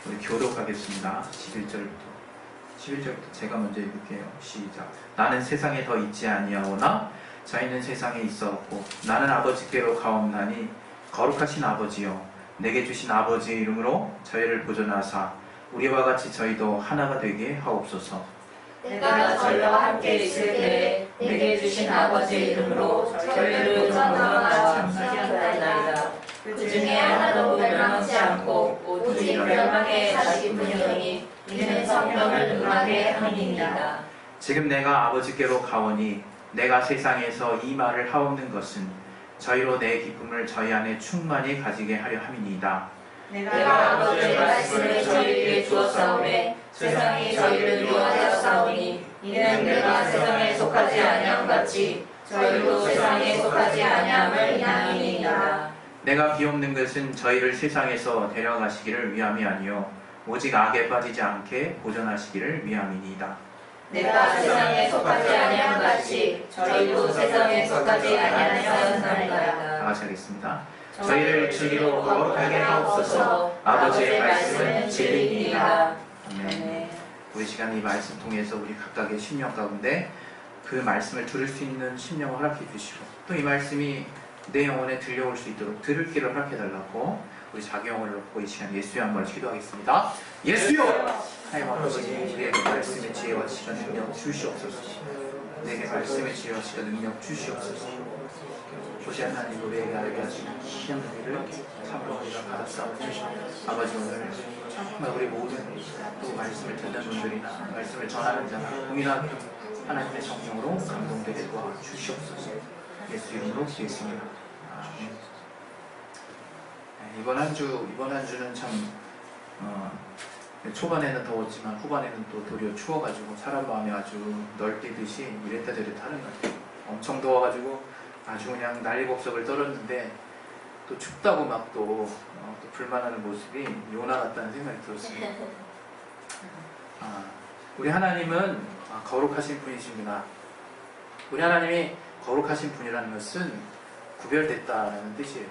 우리 교독하겠습니다. 11절부터 제가 먼저 읽을게요. 시작. 나는 세상에 더 있지 아니하오나 저희는 세상에 있어왔고 나는 아버지께로 가옵나니 거룩하신 아버지여 내게 주신 아버지의 이름으로 저희를 보존하사 우리와 같이 저희도 하나가 되게 하옵소서. 내가 저희와 함께 있을 때에 내게 주신 아버지의 이름으로 저희를 보존하사 지켜나이다. 그 중에 하나도 멸망치 않고 오직 멸망에 자식 분이니 이는 성령을 응하게 함이니이다. 지금 내가 아버지께로 가오니 내가 세상에서 이 말을 하옵는 것은 저희로 내 기쁨을 저희 안에 충만히 가지게 하려 함이니이다. 내가 아버지의 말씀을 저희에게 주었사오매 세상이 저희를 미워하여 싸우니 이는 내가 세상에 속하지 아니함 같이 저희도 세상에 속하지 아니함을 인함이니이다. 내가 비옵는 것은 저희를 세상에서 데려가시기를 위함이 아니요 오직 악에 빠지지 않게 보존하시기를 위함이니이다. 내가 세상에 속하지 아니함 같이 저희도 세상에 속하지 아니하였나이다. 다 같이 하겠습니다. 저희를 진리로 거룩하게 하옵소서. 아버지의 말씀은 진리이니이다. 아멘. 우리 시간 이 말씀 통해서 우리 각각의 심령 가운데 그 말씀을 들을 수 있는 심령을 허락해 주시고 또 이 말씀이 내 영혼에 들려올 수 있도록 들을 길을 허락해 달라고 우리 자기 영혼을 놓고 이 시간 예수의 한번 기도하겠습니다. 예수여! 하나님 아버지 우리에게 말씀의 지혜와 시간 능력 주시옵소서. 내게 말씀의 지혜와 시간 능력 주시옵소서. 보시 하나님 우리에게 알게 하시는 귀한 은혜를 참으로 우리가 받았사오니 아버지 오늘 정말 우리 모든 또 말씀을 듣는 분들이나 말씀을 전하는 자나 공인하게 하나님의 성령으로 감동되게 도와주시옵소서. 예수 이름으로 기도했습니다. 아멘. 이번 한 주는 참 초반에는 더웠지만 후반에는 또 도리어 추워가지고 사람 마음이 아주 널뛰듯이 이랬다 저랬다 하는 것 같아요. 엄청 더워가지고 아주 그냥 난리법석을 떨었는데 또 춥다고 막 또 불만하는 모습이 요나 같다는 생각이 들었습니다. 우리 하나님은 거룩하신 분이십니다. 우리 하나님이 거룩하신 분이라는 것은 구별됐다라는 뜻이에요.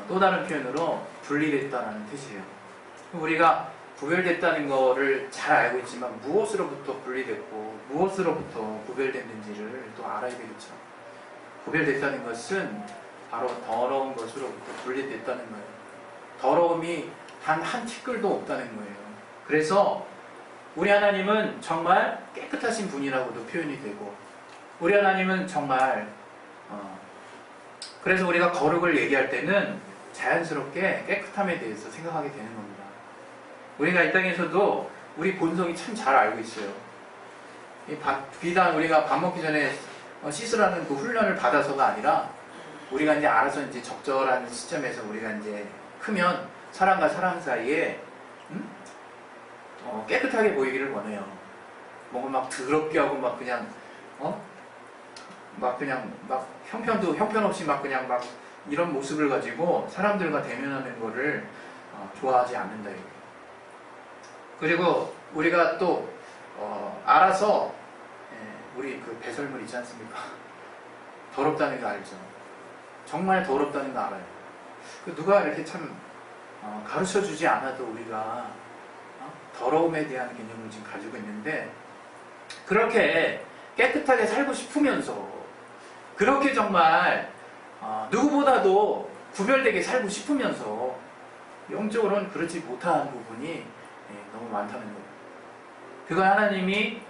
또 다른 표현으로 분리됐다라는 뜻이에요. 우리가 구별됐다는 거를 잘 알고 있지만 무엇으로부터 분리됐고 무엇으로부터 구별됐는지를 또 알아야 되겠죠. 구별됐다는 것은 바로 더러운 것으로부터 분리됐다는 거예요. 더러움이 단 한 티끌도 없다는 거예요. 그래서 우리 하나님은 정말 깨끗하신 분이라고도 표현이 되고 우리 하나님은 정말 그래서 우리가 거룩을 얘기할 때는 자연스럽게 깨끗함에 대해서 생각하게 되는 겁니다. 우리가 이 땅에서도 우리 본성이 참 잘 알고 있어요. 비단 우리가 밥 먹기 전에 씻으라는 그 훈련을 받아서가 아니라 우리가 이제 알아서 이제 적절한 시점에서 우리가 이제 크면 사람과 사람 사이에 깨끗하게 보이기를 원해요. 뭔가 막 더럽게 하고 막 그냥 막 형편없이 막 그냥 막 이런 모습을 가지고 사람들과 대면하는 거를 좋아하지 않는다 이거예요. 그리고 우리가 또 알아서 우리 그 배설물 있지 않습니까? 더럽다는 거 알죠? 정말 더럽다는 거 알아요. 누가 이렇게 참 가르쳐주지 않아도 우리가 더러움에 대한 개념을 지금 가지고 있는데 그렇게 깨끗하게 살고 싶으면서 그렇게 정말 누구보다도 구별되게 살고 싶으면서 영적으로는 그렇지 못한 부분이 너무 많다는 거예요. 그걸 하나님이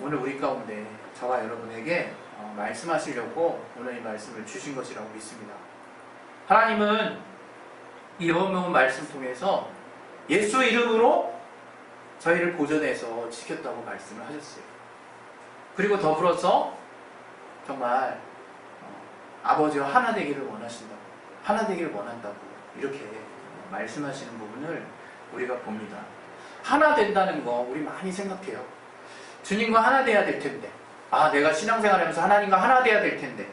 오늘 우리 가운데 저와 여러분에게 말씀하시려고 오늘 이 말씀을 주신 것이라고 믿습니다. 하나님은 이 어려운 말씀 통해서 예수 이름으로 저희를 보존해서 지켰다고 말씀을 하셨어요. 그리고 더불어서 정말 아버지와 하나 되기를 원하신다고, 하나 되기를 원한다고 이렇게 말씀하시는 부분을 우리가 봅니다. 하나 된다는 거 우리 많이 생각해요. 주님과 하나 돼야 될 텐데, 내가 신앙생활하면서 하나님과 하나 돼야 될 텐데,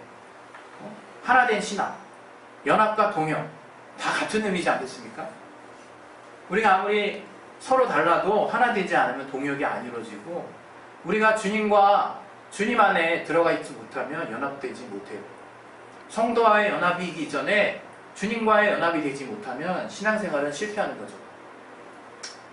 하나 된 신앙, 연합과 동역 다 같은 의미지 않겠습니까? 우리가 아무리 서로 달라도 하나 되지 않으면 동역이 안 이루어지고 우리가 주님과 주님 안에 들어가 있지 못하면 연합되지 못해요. 성도와의 연합이기 전에 주님과의 연합이 되지 못하면 신앙생활은 실패하는 거죠.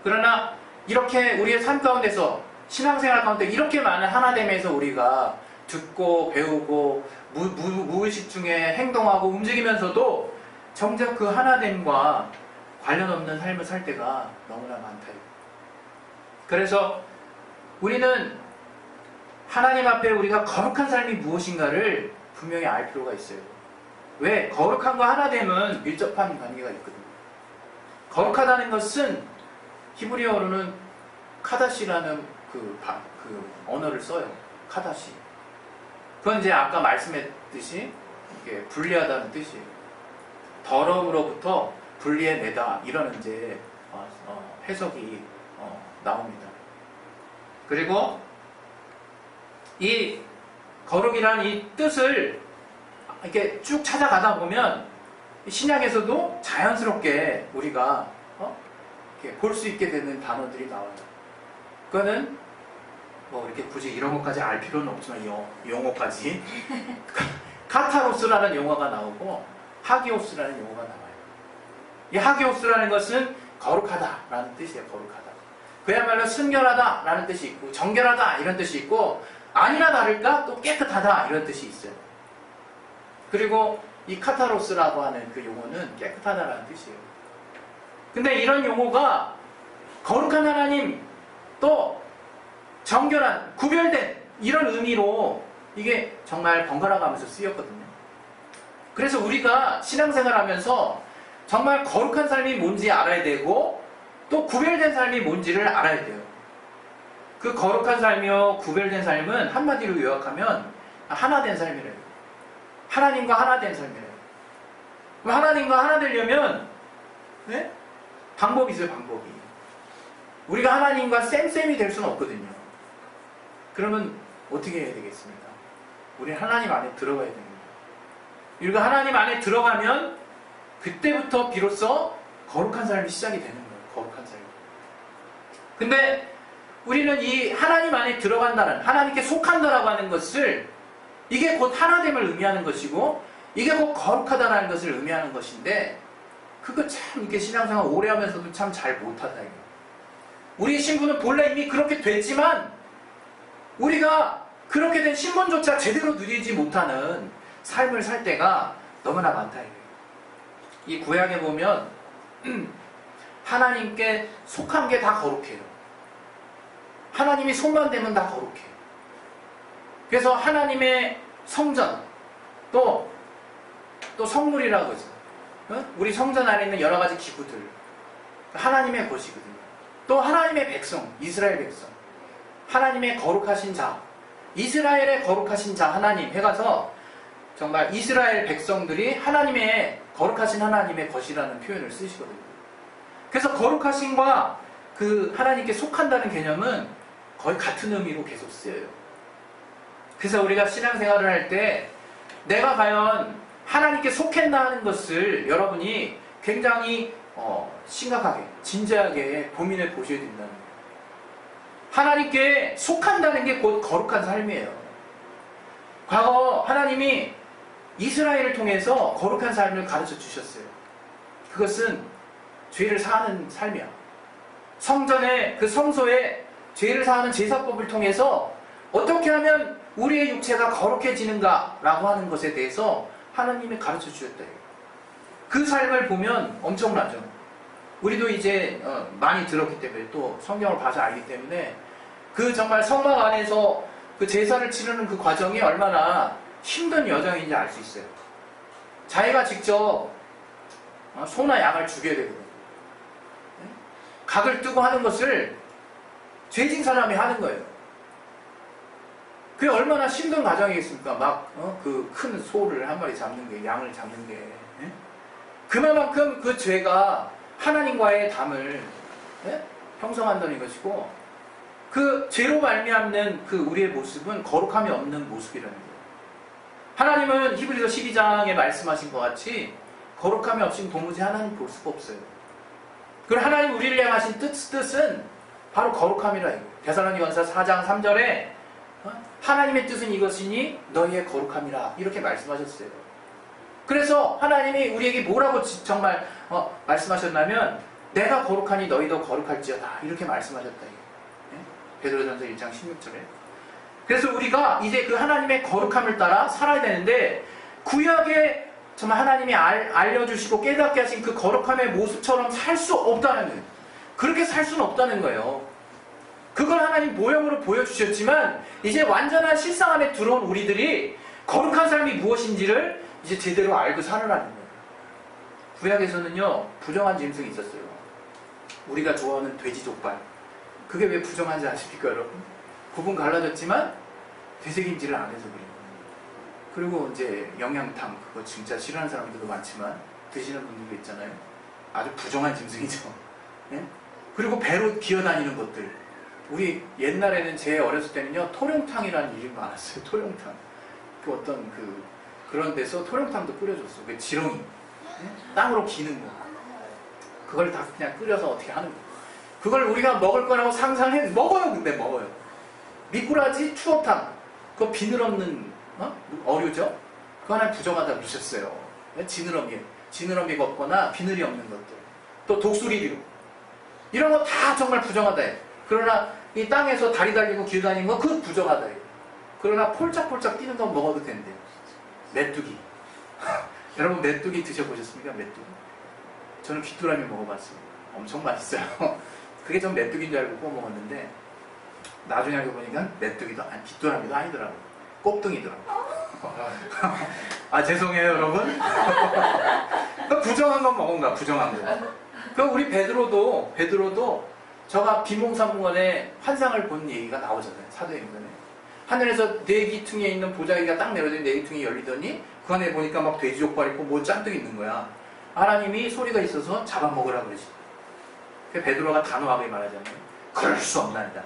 그러나 이렇게 우리의 삶 가운데서 신앙생활 가운데 이렇게 많은 하나됨에서 우리가 듣고 배우고 무의식 중에 행동하고 움직이면서도 정작 그 하나됨과 관련 없는 삶을 살 때가 너무나 많다. 그래서 우리는 하나님 앞에 우리가 거룩한 삶이 무엇인가를 분명히 알 필요가 있어요. 왜? 거룩함과 하나됨은 밀접한 관계가 있거든요. 거룩하다는 것은 히브리어로는 카다시라는 그 언어를 써요. 카다시. 그건 이제 아까 말씀했듯이 이게 분리하다는 뜻이에요. 더러움으로부터 분리해내다 이런 이제 해석이 나옵니다. 그리고 이 거룩이라는 이 뜻을 이렇게 쭉 찾아가다 보면 신약에서도 자연스럽게 우리가 볼 수 있게 되는 단어들이 나와요. 그거는 뭐 이렇게 굳이 이런 것까지 알 필요는 없지만 용어까지 카타로스라는 용어가 나오고 하기오스라는 용어가 나와요. 이 하기오스라는 것은 거룩하다라는 뜻이에요. 거룩하다. 그야말로 순결하다라는 뜻이 있고 정결하다 이런 뜻이 있고 아니나 다를까 또 깨끗하다 이런 뜻이 있어요. 그리고 이 카타로스라고 하는 그 용어는 깨끗하다라는 뜻이에요. 근데 이런 용어가 거룩한 하나님 또 정결한 구별된 이런 의미로 이게 정말 번갈아 가면서 쓰였거든요. 그래서 우리가 신앙생활 하면서 정말 거룩한 삶이 뭔지 알아야 되고 또 구별된 삶이 뭔지를 알아야 돼요. 그 거룩한 삶이요 구별된 삶은 한마디로 요약하면 하나된 삶이래요. 하나님과 하나된 삶이래요. 하나님과 하나 되려면 방법이 있어요. 방법이. 우리가 하나님과 쌤쌤이 될 수는 없거든요. 그러면 어떻게 해야 되겠습니까? 우리는 하나님 안에 들어가야 됩니다. 우리가 하나님 안에 들어가면 그때부터 비로소 거룩한 삶이 시작이 되는 거예요. 거룩한 삶이. 근데 우리는 이 하나님 안에 들어간다는, 하나님께 속한다라고 하는 것을 이게 곧 하나됨을 의미하는 것이고 이게 곧 거룩하다라는 것을 의미하는 것인데 그거 참 이렇게 신앙생활 오래 하면서도 참 잘 못하다. 우리 신분은 본래 이미 그렇게 됐지만 우리가 그렇게 된 신분조차 제대로 누리지 못하는 삶을 살 때가 너무나 많다. 이 구약에 보면 하나님께 속한 게 다 거룩해요. 하나님이 손만 대면 다 거룩해요. 그래서 하나님의 성전 또 성물이라고 하죠. 우리 성전 안에 있는 여러 가지 기구들 하나님의 것이거든요. 또 하나님의 백성, 이스라엘 백성, 하나님의 거룩하신 자, 이스라엘의 거룩하신 자 하나님 해가서 정말 이스라엘 백성들이 하나님의 거룩하신 하나님의 것이라는 표현을 쓰시거든요. 그래서 거룩하신과 그 하나님께 속한다는 개념은 거의 같은 의미로 계속 쓰여요. 그래서 우리가 신앙생활을 할 때 내가 과연 하나님께 속했나 하는 것을 여러분이 굉장히 심각하게 진지하게 고민해 보셔야 된다는 거예요. 하나님께 속한다는 게 곧 거룩한 삶이에요. 과거 하나님이 이스라엘을 통해서 거룩한 삶을 가르쳐 주셨어요. 그것은 죄를 사하는 삶이야. 성전의 그 성소에 죄를 사하는 제사법을 통해서 어떻게 하면 우리의 육체가 거룩해지는가 라고 하는 것에 대해서 하나님이 가르쳐 주셨다. 그 삶을 보면 엄청나죠. 우리도 이제 많이 들었기 때문에 또 성경을 봐서 알기 때문에 그 정말 성막 안에서 그 제사를 치르는 그 과정이 얼마나 힘든 여정인지 알 수 있어요. 자기가 직접 소나 양을 죽여야 되거든요. 각을 뜨고 하는 것을 죄진 사람이 하는 거예요. 그게 얼마나 힘든 과정이겠습니까? 막 그 큰 소를 한 마리 잡는 게, 양을 잡는 게. 그만큼 그 죄가 하나님과의 담을 형성한다는 것이고 그 죄로 말미암는 그 우리의 모습은 거룩함이 없는 모습이라는 거예요. 하나님은 히브리서 12장에 말씀하신 것 같이 거룩함이 없인 도무지 하나님 볼 수가 없어요. 그리고 하나님 우리를 향하신 뜻은 바로 거룩함이라 이거예요. 데살로니가서 4장 3절에 하나님의 뜻은 이것이니 너희의 거룩함이라 이렇게 말씀하셨어요. 그래서 하나님이 우리에게 뭐라고 정말 말씀하셨냐면 내가 거룩하니 너희도 거룩할지어다 이렇게 말씀하셨다. 베드로전서 1장 16절에. 그래서 우리가 이제 그 하나님의 거룩함을 따라 살아야 되는데 구약에 정말 하나님이 알려주시고 깨닫게 하신 그 거룩함의 모습처럼 살 수 없다는 거예요. 그렇게 살 수는 없다는 거예요. 그걸 하나님 모형으로 보여주셨지만 이제 완전한 실상 안에 들어온 우리들이 거룩한 삶이 무엇인지를 이제 제대로 알고 살아라는 거예요. 구약에서는요 부정한 짐승이 있었어요. 우리가 좋아하는 돼지 족발. 그게 왜 부정한지 아십니까 여러분? 구분 갈라졌지만 되새김질을 안 해서 그래요. 그리고 이제 영양탕 그거 진짜 싫어하는 사람들도 많지만 드시는 분들도 있잖아요. 아주 부정한 짐승이죠. 네? 그리고 배로 기어다니는 것들. 우리 옛날에는 제 어렸을 때는요 토룡탕이라는 이름이 많았어요. 토룡탕. 그 어떤 그런 데서 토룡탕도 끓여줬어. 그 지렁이. 네? 땅으로 기는 거. 그걸 다 그냥 끓여서 어떻게 하는 거. 그걸 우리가 먹을 거라고 상상해 먹어요. 근데 먹어요. 미꾸라지 추어탕. 그거 비늘 없는 어류죠. 그거 하나 부정하다고 그러셨어요. 지느러미가 없거나 비늘이 없는 것들. 또 독수리류. 이런 거 다 정말 부정하다 해요. 그러나 이 땅에서 다리 달리고 기어다니는 거 그거 부정하다 해요. 그러나 폴짝폴짝 뛰는 건 먹어도 된대요. 메뚜기. 여러분 메뚜기 드셔보셨습니까? 메뚜기. 저는 귀뚜라미 먹어봤어요. 엄청 맛있어요. 그게 전 메뚜기인 줄 알고 구워 먹었는데 나중에 알고 보니까 메뚜기도 아니 귀뚜라미도 아니더라고요. 꼽등이더라고요. 아 죄송해요 여러분. 부정한 건 먹은 거야. 부정한 거. 그럼 우리 베드로도 저가 비몽사몽간에 환상을 본 얘기가 나오잖아요. 사도행전에. 하늘에서 네 귀퉁이에 있는 보자기가 딱 내려진 네 귀퉁이 열리더니 그 안에 보니까 막 돼지족발 있고 뭐 짠뜩 있는 거야. 하나님이 소리가 있어서 잡아먹으라 그러지. 그 베드로가 단호하게 말하잖아요. 그럴 수 없나이다.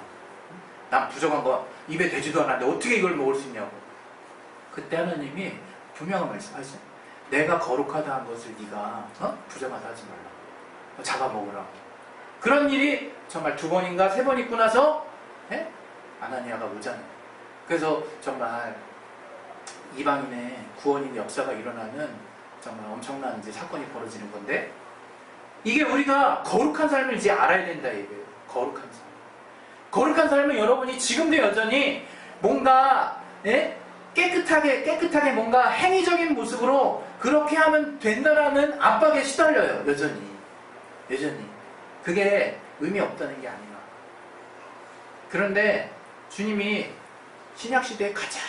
난 부정한 거 입에 되지도 않았는데 어떻게 이걸 먹을 수 있냐고. 그때 하나님이 분명한 말씀하시죠. 내가 거룩하다 한 것을 네가 부정하다 하지 말라. 잡아먹으라. 그런 일이 정말 2번인가 3번 있고 나서 아나니아가 오잖아요. 그래서 정말 이방인의 구원인 역사가 일어나는 정말 엄청난 이제 사건이 벌어지는 건데 이게 우리가 거룩한 삶을 이제 알아야 된다 이거예요. 거룩한 삶. 거룩한 삶은 여러분이 지금도 여전히 뭔가 깨끗하게 뭔가 행위적인 모습으로 그렇게 하면 된다라는 압박에 시달려요. 여전히. 그게 의미 없다는 게 아니라. 그런데 주님이 신약시대에 가장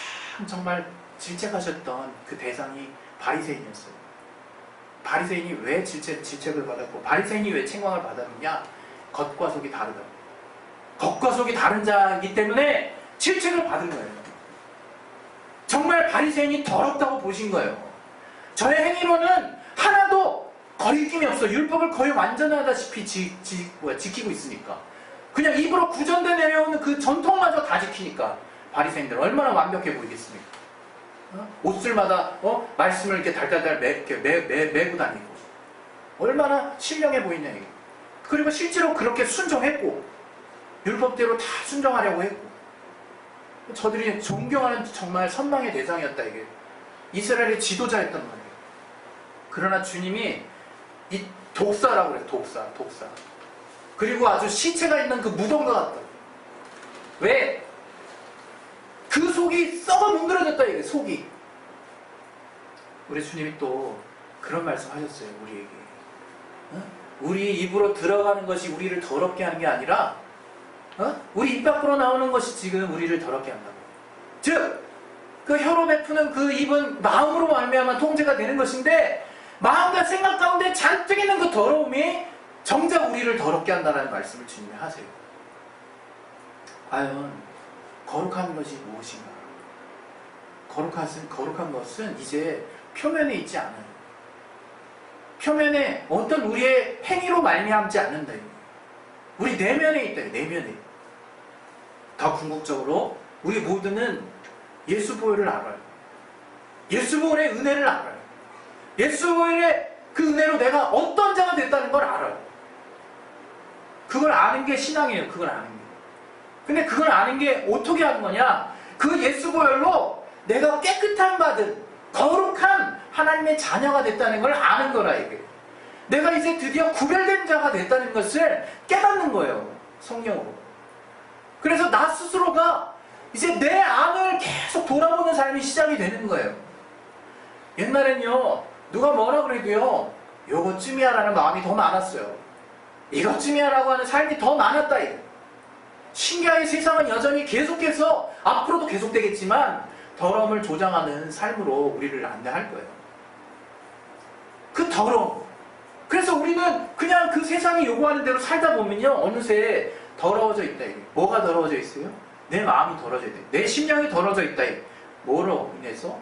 정말 질책하셨던 그 대상이 바리새인이었어요. 바리새인이 왜 질책을 받았고 바리새인이 왜 책망을 받았느냐? 겉과 속이 다르다. 겉과 속이 다른 자이기 때문에 질책을 받은 거예요. 정말 바리새인이 더럽다고 보신 거예요. 저의 행위로는 하나도 거리낌이 없어. 율법을 거의 완전하다시피 지키고 있으니까. 그냥 입으로 구전대 내려오는 그 전통마저 다 지키니까 바리새인들은 얼마나 완벽해 보이겠습니까? 옷들마다 말씀을 이렇게 달달달 메고 다니고 얼마나 신령해 보이냐 이게. 그리고 실제로 그렇게 순종했고 율법대로 다 순종하려고 했고 저들이 존경하는 정말 선망의 대상이었다 이게. 이스라엘의 지도자였단 말이에요. 그러나 주님이 이 독사라고 그래요. 독사. 그리고 아주 시체가 있는 그 무덤과 같다. 왜? 그 속이 썩어 문드러졌다 이게. 속이. 우리 주님이 또 그런 말씀 하셨어요. 우리에게. 우리 입으로 들어가는 것이 우리를 더럽게 하는 게 아니라 우리 입 밖으로 나오는 것이 지금 우리를 더럽게 한다고. 즉, 그 혀로 베푸는 그 입은 마음으로 말미암아 통제가 되는 것인데 마음과 생각 가운데 잔뜩 있는 그 더러움이 정작 우리를 더럽게 한다는 말씀을 주님이 하세요. 과연 거룩한 것이 무엇인가? 거룩한 것은 이제 표면에 있지 않아요. 표면에 어떤 우리의 행위로 말미암지 않는다. 우리 내면에 있다. 내면에. 더 궁극적으로 우리 모두는 예수 보혈을 알아요. 예수 보혈의 은혜를 알아요. 예수 보혈의 그 은혜로 내가 어떤 자가 됐다는 걸 알아요. 그걸 아는 게 신앙이에요. 그걸 아는 게. 근데 그걸 아는 게 어떻게 하는 거냐? 그 예수 보혈로 내가 깨끗함 받은 거룩한 하나님의 자녀가 됐다는 걸 아는 거라 이게. 내가 이제 드디어 구별된 자가 됐다는 것을 깨닫는 거예요. 성령으로. 그래서 나 스스로가 이제 내 안을 계속 돌아보는 삶이 시작이 되는 거예요. 옛날엔요, 누가 뭐라 그래도요, 요거쯤이야라는 마음이 더 많았어요. 이것쯤이야라고 하는 삶이 더 많았다 이거. 신기하게 세상은 여전히 계속해서 앞으로도 계속되겠지만 더러움을 조장하는 삶으로 우리를 안내할 거예요. 그 더러움. 그래서 우리는 그냥 그 세상이 요구하는 대로 살다 보면요, 어느새 더러워져 있다 이게. 뭐가 더러워져 있어요? 내 마음이 더러워져 있다. 내 심령이 더러워져 있다 이게. 뭐로 인해서?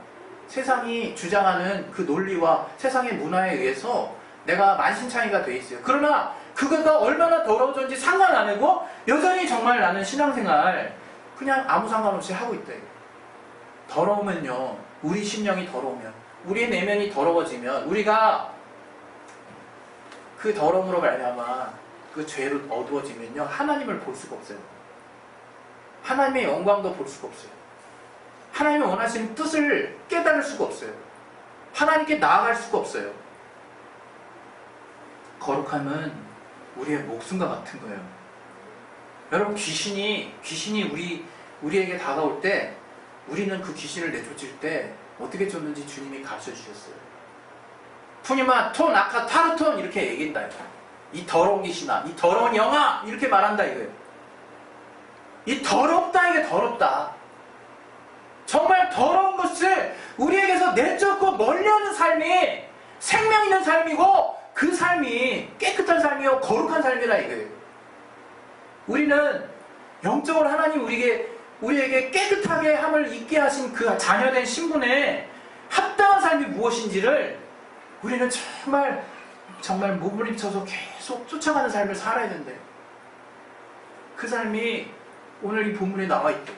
세상이 주장하는 그 논리와 세상의 문화에 의해서 내가 만신창이가 돼 있어요. 그러나 그거가 얼마나 더러워졌는지 상관 안 하고 여전히 정말 나는 신앙생활 그냥 아무 상관없이 하고 있다. 더러우면요, 우리 심령이 더러우면, 우리의 내면이 더러워지면 우리가 그 더러움으로 말미암아 그 죄로 어두워지면요, 하나님을 볼 수가 없어요. 하나님의 영광도 볼 수가 없어요. 하나님이 원하시는 뜻을 깨달을 수가 없어요. 하나님께 나아갈 수가 없어요. 거룩함은 우리의 목숨과 같은 거예요. 여러분, 귀신이 우리에게 다가올 때 우리는 그 귀신을 내쫓을 때 어떻게 쫓는지 주님이 가르쳐 주셨어요. 푸니마 톤 아카 타르톤 이렇게 얘기한다. 이 더러운 귀신아, 이 더러운 영아 이렇게 말한다 이거예요. 이 더럽다, 이게 더럽다. 정말 더러운 것을 우리에게서 내쫓고 멀리하는 삶이 생명 있는 삶이고 그 삶이 깨끗한 삶이요 거룩한 삶이라 이거예요. 우리는 영적으로 하나님 우리에게 깨끗하게 함을 있게 하신 그 자녀된 신분에 합당한 삶이 무엇인지를 우리는 정말 몸부림쳐서 계속 쫓아가는 삶을 살아야 된대. 그 삶이 오늘 이 본문에 나와 있대.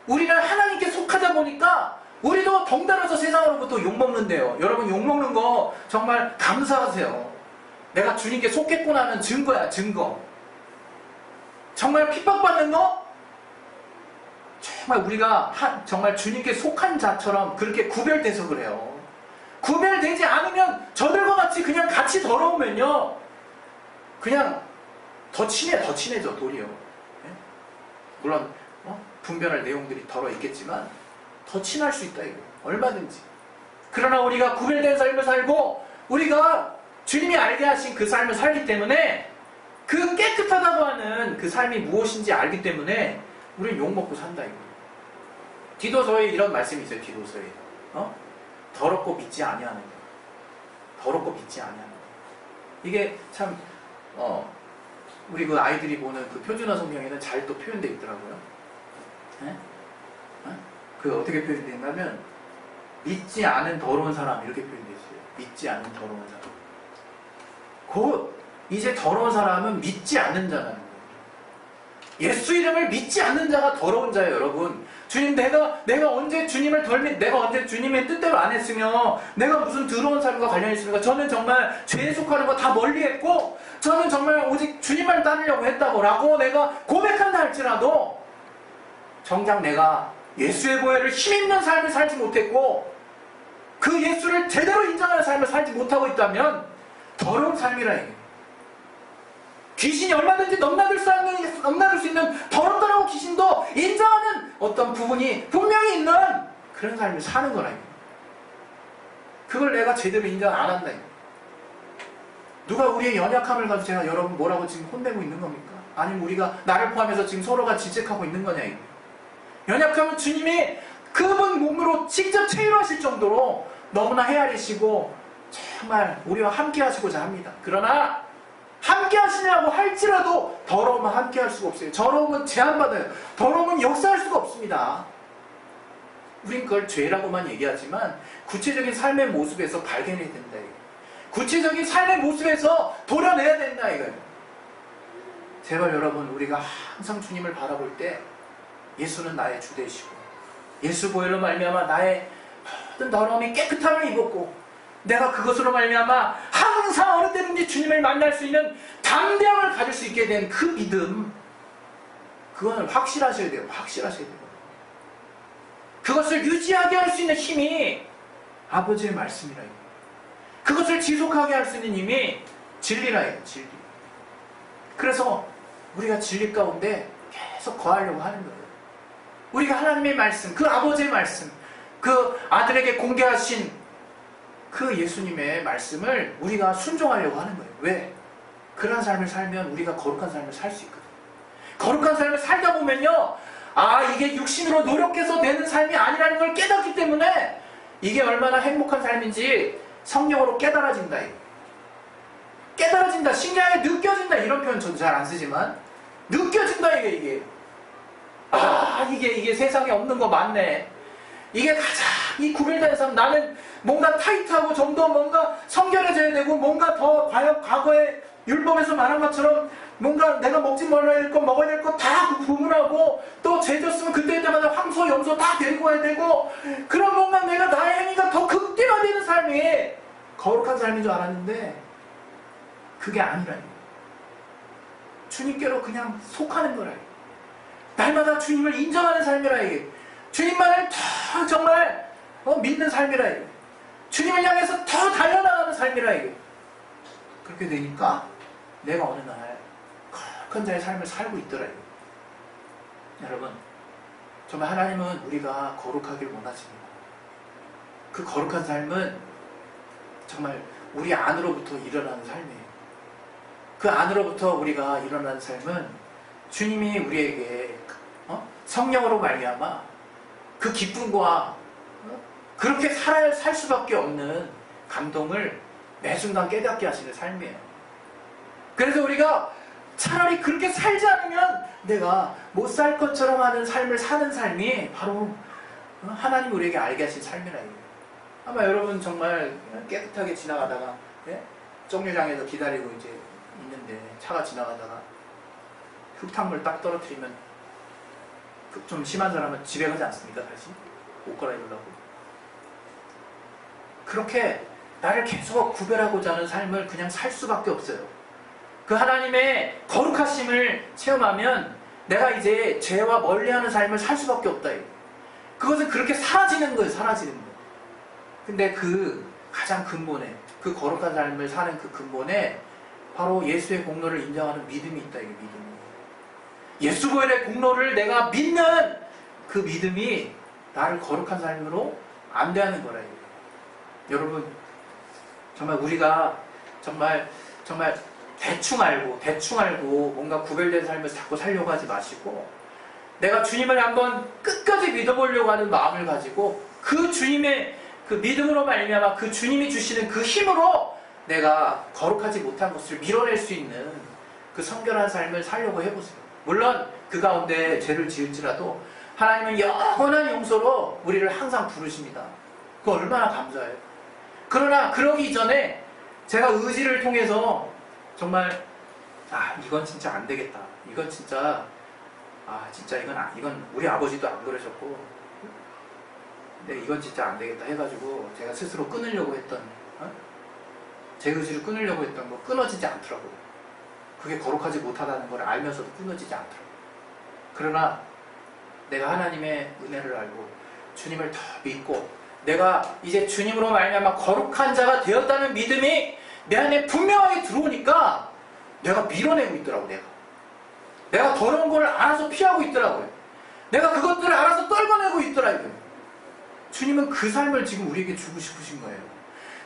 우리는 하나님께 속하다 보니까 우리도 덩달아서 세상으로부터 욕먹는데요. 여러분, 욕먹는 거 정말 감사하세요. 내가 주님께 속했구나는 증거야, 증거. 정말 핍박받는 거? 정말 우리가 정말 주님께 속한 자처럼 그렇게 구별돼서 그래요. 구별되지 않으면 저들과 같이 그냥 같이 더러우면요, 그냥 더 친해져 도리어. 물론 분별할 내용들이 덜어 있겠지만 더 친할 수 있다 이거. 얼마든지. 그러나 우리가 구별된 삶을 살고 우리가 주님이 알게 하신 그 삶을 살기 때문에 그 깨끗하다고 하는 그 삶이 무엇인지 알기 때문에 우리는 욕먹고 산다 이거. 디도서에 이런 말씀이 있어요. 디도서에 더럽고 믿지 아니하는 것. 더럽고 믿지 아니하는 것. 이게 참 우리 그 아이들이 보는 그 표준어 성경에는 잘 또 표현되어 있더라고요. 그 어떻게 표현되어 있냐면 믿지 않은 더러운 사람 이렇게 표현되어 있어요. 믿지 않은 더러운 사람. 곧 이제 더러운 사람은 믿지 않는 자라는 거예요. 예수 이름을 믿지 않는 자가 더러운 자예요, 여러분. 주님, 내가 언제 주님을 내가 언제 주님의 뜻대로 안 했으며 내가 무슨 더러운 삶과 관련있습니까? 저는 정말 죄에 속하는 거 다 멀리했고 저는 정말 오직 주님만 따르려고 했다고 내가 고백한다 할지라도 정작 내가 예수의 보혈을 힘있는 삶을 살지 못했고 그 예수를 제대로 인정하는 삶을 살지 못하고 있다면 더러운 삶이라 이게. 귀신이 얼마든지 넘나들 수 있는 더럽다라고 귀신도 인정하는 어떤 부분이 분명히 있는 그런 삶을 사는 거라 이게. 그걸 내가 제대로 인정 안 한다 이게. 누가 우리의 연약함을 가지고 제가 여러분 뭐라고 지금 혼내고 있는 겁니까? 아니면 우리가 나를 포함해서 지금 서로가 지적하고 있는 거냐 이게. 연약함은 주님이 그분 몸으로 직접 체휼하실 정도로 너무나 헤아리시고 정말 우리와 함께 하시고자 합니다. 그러나 함께 하시냐고 할지라도 더러움은 함께 할 수가 없어요. 더러움은 제한받아요. 더러움은 역사할 수가 없습니다. 우린 그걸 죄라고만 얘기하지만 구체적인 삶의 모습에서 발견해야 된다. 구체적인 삶의 모습에서 도려내야 된다 이거예요. 제발 여러분, 우리가 항상 주님을 바라볼 때 예수는 나의 주 되시고 예수 보혈로 말미암아 나의 모든 더러움이 깨끗함을 입었고 내가 그것으로 말미암아 항상 어느 때든지 주님을 만날 수 있는 담대함을 가질 수 있게 된 그 믿음, 그거는 확실하셔야 돼요. 확실하셔야 돼요. 그것을 유지하게 할 수 있는 힘이 아버지의 말씀이라. 그것을 지속하게 할 수 있는 힘이 진리라. 진리. 그래서 우리가 진리 가운데 계속 거하려고 하는 거예요. 우리가 하나님의 말씀, 그 아버지의 말씀, 그 아들에게 공개하신 그 예수님의 말씀을 우리가 순종하려고 하는 거예요. 왜? 그런 삶을 살면 우리가 거룩한 삶을 살 수 있거든요. 거룩한 삶을 살다 보면요, 아, 이게 육신으로 노력해서 되는 삶이 아니라는 걸 깨닫기 때문에 이게 얼마나 행복한 삶인지 성령으로 깨달아진다. 깨달아진다, 신령하게 느껴진다. 이런 표현 저도 잘 안 쓰지만 느껴진다. 이게 이게 세상에 없는 거 맞네. 이게 가장 이 구별된 삶, 나는 뭔가 타이트하고 좀 더 뭔가 성결해져야 되고, 뭔가 더 과거에 율법에서 말한 것처럼 뭔가 내가 먹지 말아야 될 거 먹어야 될 거 다 구분하고, 또 죄졌으면 그때마다 황소 염소 다 데리고 와야 되고, 그런 뭔가 내가 나의 행위가 더 극대화되는 삶이 거룩한 삶인 줄 알았는데 그게 아니라니. 주님께로 그냥 속하는 거라. 날마다 주님을 인정하는 삶이라. 이게 주님만을 더 정말 믿는 삶이라. 이게 주님을 향해서 더 달려나가는 삶이라. 이게 그렇게 되니까 내가 어느 날 거룩한 자의 삶을 살고 있더라. 이게. 여러분, 정말 하나님은 우리가 거룩하길 원하십니다. 그 거룩한 삶은 정말 우리 안으로부터 일어나는 삶이에요. 그 안으로부터 우리가 일어나는 삶은 주님이 우리에게 성령으로 말미암아 그 기쁨과 그렇게 살 수밖에 없는 감동을 매 순간 깨닫게 하시는 삶이에요. 그래서 우리가 차라리 그렇게 살지 않으면 내가 못 살 것처럼 하는 삶을 사는 삶이 바로 하나님 우리에게 알게 하신 삶이라. 아마 여러분 정말 깨끗하게 지나가다가 정류장에서 기다리고 이제 있는데 차가 지나가다가 흙탕물 딱 떨어뜨리면 좀 심한 사람은 집에 가지 않습니까? 다시 옷 갈아입으려고. 그렇게 나를 계속 구별하고자 하는 삶을 그냥 살 수밖에 없어요. 그 하나님의 거룩하심을 체험하면 내가 이제 죄와 멀리하는 삶을 살 수밖에 없다. 그것은 그렇게 사라지는 거예요. 사라지는 거예요. 근데 그 가장 근본에, 그 거룩한 삶을 사는 그 근본에 바로 예수의 공로를 인정하는 믿음이 있다. 이게 믿음이. 예수 보혈의 공로를 내가 믿는 그 믿음이 나를 거룩한 삶으로 안대하는 거라. 이게. 여러분, 정말 우리가 정말 대충 알고 뭔가 구별된 삶을 자꾸 살려고 하지 마시고, 내가 주님을 한번 끝까지 믿어보려고 하는 마음을 가지고 그 주님의 그 믿음으로 말미암아 그 주님이 주시는 그 힘으로 내가 거룩하지 못한 것을 밀어낼 수 있는 그 성결한 삶을 살려고 해보세요. 물론 그 가운데 죄를 지을지라도 하나님은 영원한 용서로 우리를 항상 부르십니다. 그거 얼마나 감사해요. 그러나 그러기 전에 제가 의지를 통해서 정말 이건 진짜 안 되겠다. 이건 진짜 이건 우리 아버지도 안 그러셨고, 근데 이건 진짜 안 되겠다 해가지고 제가 스스로 끊으려고 했던 제 의지를 끊으려고 했던 거 끊어지지 않더라고요. 그게 거룩하지 못하다는 걸 알면서도 끊어지지 않더라고요. 그러나 내가 하나님의 은혜를 알고 주님을 더 믿고 내가 이제 주님으로 말미암아 거룩한 자가 되었다는 믿음이 내 안에 분명하게 들어오니까 내가 밀어내고 있더라고. 내가 더러운 걸 알아서 피하고 있더라고요. 내가 그것들을 알아서 떨궈내고 있더라고요. 주님은 그 삶을 지금 우리에게 주고 싶으신 거예요.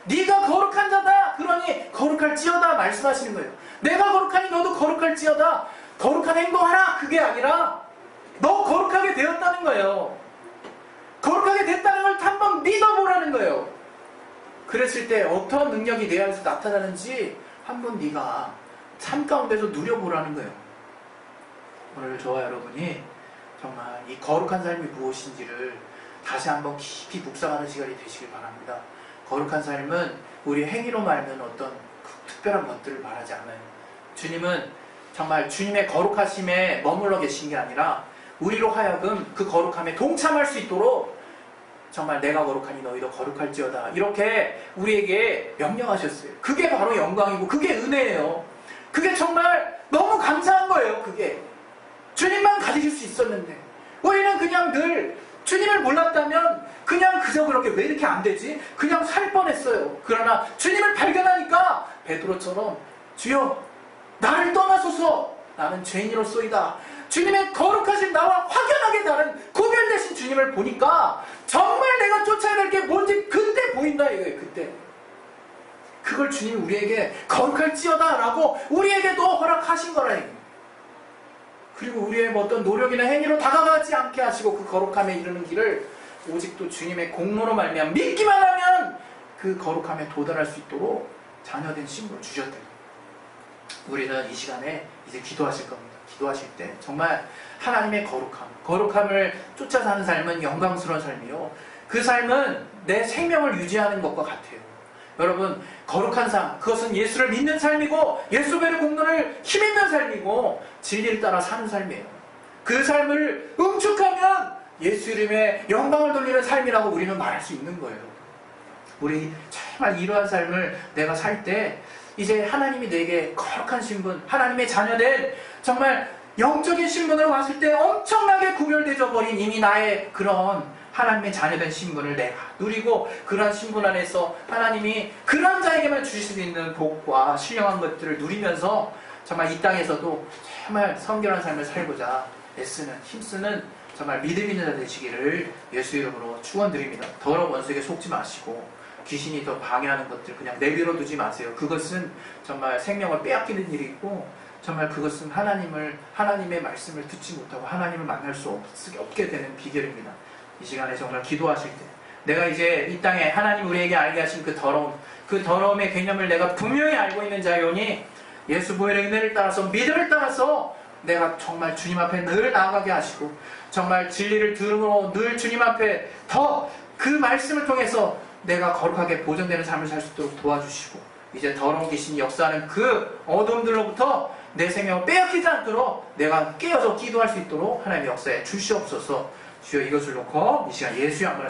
네가 거룩한 자다, 그러니 거룩할지어다 말씀하시는 거예요. 내가 거룩하니 너도 거룩할지어다. 거룩한 행동하라. 그게 아니라 너 거룩하게 되었다는 거예요. 거룩하게 됐다는 걸 한번 믿어보라는 거예요. 그랬을 때 어떠한 능력이 내 안에서 나타나는지 한번 네가 삶 가운데서 누려보라는 거예요. 오늘 저와 여러분이 정말 이 거룩한 삶이 무엇인지를 다시 한번 깊이 묵상하는 시간이 되시길 바랍니다. 거룩한 삶은 우리 행위로 말하는 어떤 특별한 것들을 말하지 않아요. 주님은 정말 주님의 거룩하심에 머물러 계신 게 아니라 우리로 하여금 그 거룩함에 동참할 수 있도록 정말 내가 거룩하니 너희도 거룩할지어다 이렇게 우리에게 명령하셨어요. 그게 바로 영광이고 그게 은혜예요. 그게 정말 너무 감사한 거예요. 그게 주님만 가지실 수 있었는데 우리는 그냥 늘 주님을 몰랐다면 그냥 그저 그렇게 왜 이렇게 안 되지? 그냥 살 뻔했어요. 그러나 주님을 발견하니까 베드로처럼 주여 나를 떠나소서 나는 죄인이로소이다. 주님의 거룩하신 나와 확연하게 다른 구별되신 주님을 보니까 정말 내가 쫓아야 될 게 뭔지 그때 보인다 이거예요. 그때 그걸 주님이 우리에게 거룩할지어다 라고 우리에게도 허락하신 거라 이거예요. 그리고 우리의 어떤 노력이나 행위로 다가가지 않게 하시고 그 거룩함에 이르는 길을 오직 또 주님의 공로로 말미암아 믿기만 하면 그 거룩함에 도달할 수 있도록 자녀된 신분을 주셨다. 우리는 이 시간에 이제 기도하실 겁니다. 기도하실 때 정말 하나님의 거룩함을 쫓아 사는 삶은 영광스러운 삶이요. 그 삶은 내 생명을 유지하는 것과 같아요. 여러분 거룩한 삶 그것은 예수를 믿는 삶이고 예수의 공로를 힘있는 삶이고 진리를 따라 사는 삶이에요. 그 삶을 응축하면 예수 이름의 영광을 돌리는 삶이라고 우리는 말할 수 있는 거예요. 우리 정말 이러한 삶을 내가 살 때 이제 하나님이 내게 거룩한 신분 하나님의 자녀된 정말 영적인 신분으로 봤을 때 엄청나게 구별되어 버린 이미 나의 그런 하나님의 자녀된 신분을 내가 누리고 그러한 신분 안에서 하나님이 그런 자에게만 주실 수 있는 복과 신령한 것들을 누리면서 정말 이 땅에서도 정말 성결한 삶을 살고자 애쓰는 힘쓰는 정말 믿음 있는 자 되시기를 예수 이름으로 축원드립니다. 더러운 원수에게 속지 마시고 귀신이 더 방해하는 것들 그냥 내버려 두지 마세요. 그것은 정말 생명을 빼앗기는 일이고 정말 그것은 하나님의 말씀을 듣지 못하고 하나님을 만날 수 없게 되는 비결입니다. 이 시간에 정말 기도하실 때 내가 이제 이 땅에 하나님 우리에게 알게 하신 그 더러움의 개념을 내가 분명히 알고 있는 자요니 예수 보혈의 은혜를 따라서 믿음을 따라서 내가 정말 주님 앞에 늘 나아가게 하시고 정말 진리를 들음으로 늘 주님 앞에 더 그 말씀을 통해서 내가 거룩하게 보존되는 삶을 살 수 있도록 도와주시고 이제 더러운 귀신이 역사하는 그 어둠들로부터 내 생명을 빼앗기지 않도록 내가 깨어서 기도할 수 있도록 하나님의 역사에 주시옵소서. 주여 이것을 놓고 이 시간 예수의 안을